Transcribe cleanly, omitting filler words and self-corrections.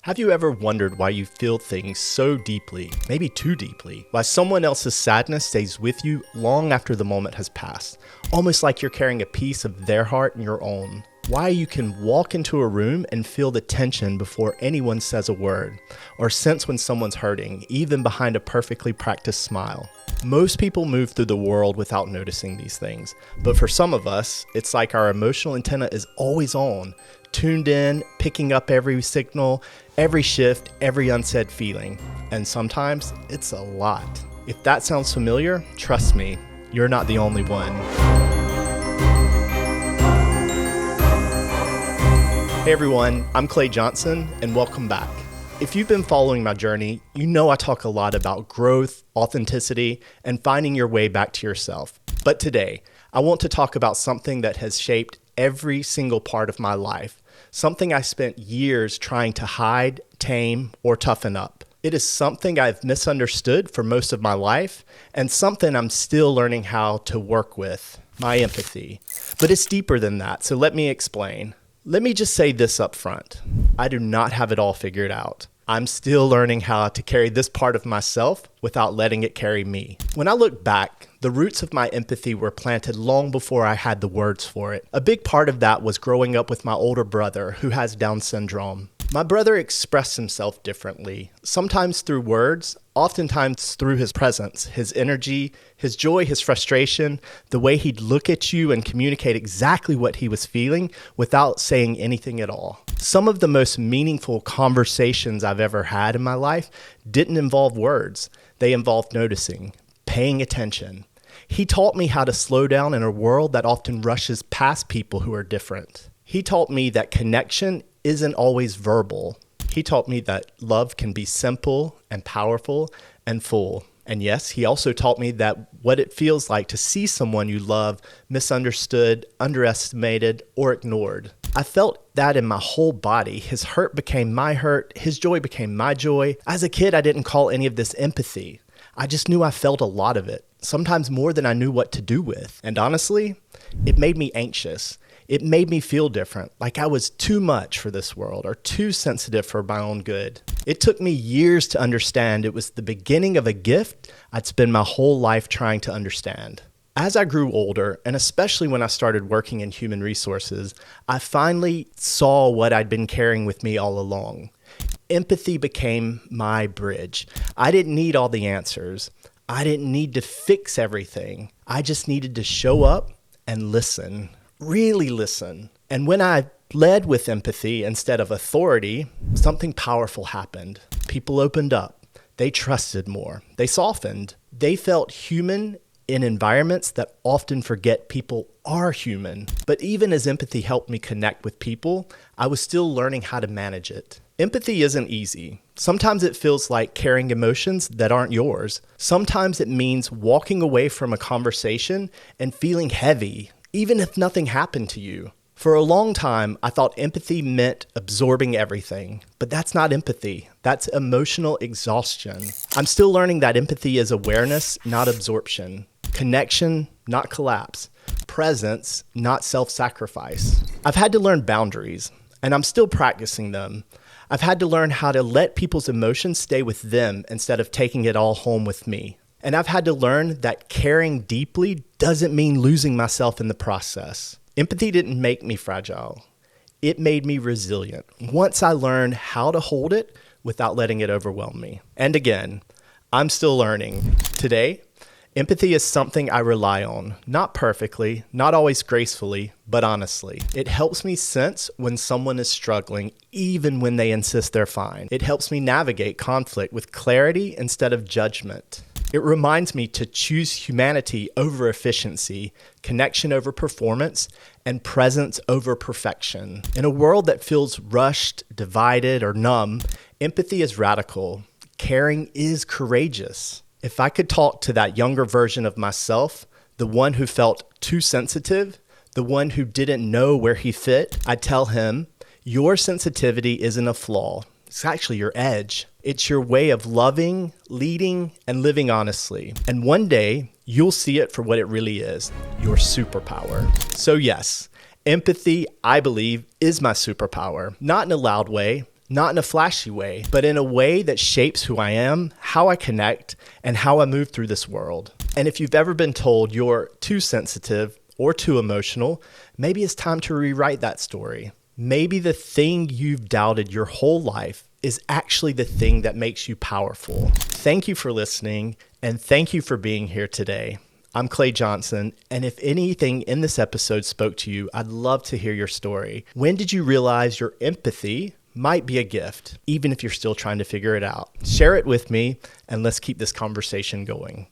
Have you ever wondered why you feel things so deeply, maybe too deeply? Why someone else's sadness stays with you long after the moment has passed, almost like you're carrying a piece of their heart in your own? Why you can walk into a room and feel the tension before anyone says a word, or sense when someone's hurting, even behind a perfectly practiced smile. Most people move through the world without noticing these things, but for some of us, it's like our emotional antenna is always on, tuned in, picking up every signal, every shift, every unsaid feeling. And sometimes it's a lot. If that sounds familiar, trust me, you're not the only one. Hey everyone, I'm Clay Johnson, and welcome back. If you've been following my journey, you know I talk a lot about growth, authenticity, and finding your way back to yourself. But today, I want to talk about something that has shaped every single part of my life, something I spent years trying to hide, tame, or toughen up. It is something I've misunderstood for most of my life, and something I'm still learning how to work with, my empathy. But it's deeper than that, so let me explain. Let me just say this up front. I do not have it all figured out. I'm still learning how to carry this part of myself without letting it carry me. When I look back, the roots of my empathy were planted long before I had the words for it. A big part of that was growing up with my older brother who has Down syndrome. My brother expressed himself differently, sometimes through words, oftentimes through his presence, his energy, his joy, his frustration, the way he'd look at you and communicate exactly what he was feeling without saying anything at all. Some of the most meaningful conversations I've ever had in my life didn't involve words. They involved noticing, paying attention. He taught me how to slow down in a world that often rushes past people who are different. He taught me that connection isn't always verbal. He taught me that love can be simple and powerful and full. And yes, he also taught me that what it feels like to see someone you love misunderstood, underestimated, or ignored. I felt that in my whole body. His hurt became my hurt. His joy became my joy. As a kid, I didn't call any of this empathy. I just knew I felt a lot of it, sometimes more than I knew what to do with. And honestly, it made me anxious. It made me feel different, like I was too much for this world or too sensitive for my own good. It took me years to understand it was the beginning of a gift I'd spend my whole life trying to understand. As I grew older, and especially when I started working in human resources, I finally saw what I'd been carrying with me all along. Empathy became my bridge. I didn't need all the answers. I didn't need to fix everything. I just needed to show up and listen. Really listen. And when I led with empathy instead of authority, something powerful happened. People opened up. They trusted more. They softened. They felt human in environments that often forget people are human. But even as empathy helped me connect with people, I was still learning how to manage it. Empathy isn't easy. Sometimes it feels like carrying emotions that aren't yours. Sometimes it means walking away from a conversation and feeling heavy, even if nothing happened to you. For a long time, I thought empathy meant absorbing everything, but that's not empathy. That's emotional exhaustion. I'm still learning that empathy is awareness, not absorption. Connection, not collapse. Presence, not self-sacrifice. I've had to learn boundaries, and I'm still practicing them. I've had to learn how to let people's emotions stay with them instead of taking it all home with me. And I've had to learn that caring deeply doesn't mean losing myself in the process. Empathy didn't make me fragile. It made me resilient once I learned how to hold it without letting it overwhelm me. And again, I'm still learning. Today, empathy is something I rely on, not perfectly, not always gracefully, but honestly. It helps me sense when someone is struggling, even when they insist they're fine. It helps me navigate conflict with clarity instead of judgment. It reminds me to choose humanity over efficiency, connection over performance, and presence over perfection. In a world that feels rushed, divided, or numb, empathy is radical. Caring is courageous. If I could talk to that younger version of myself, the one who felt too sensitive, the one who didn't know where he fit, I'd tell him, your sensitivity isn't a flaw. It's actually your edge. It's your way of loving, leading, and living honestly. And one day, you'll see it for what it really is, your superpower. So yes, empathy, I believe, is my superpower. Not in a loud way, Not in a flashy way, but in a way that shapes who I am, how I connect, and how I move through this world. And if you've ever been told you're too sensitive or too emotional, maybe it's time to rewrite that story. Maybe the thing you've doubted your whole life is actually the thing that makes you powerful. Thank you for listening, and thank you for being here today. I'm Clay Johnson, and if anything in this episode spoke to you, I'd love to hear your story. When did you realize your empathy might be a gift, even if you're still trying to figure it out? Share it with me, and let's keep this conversation going.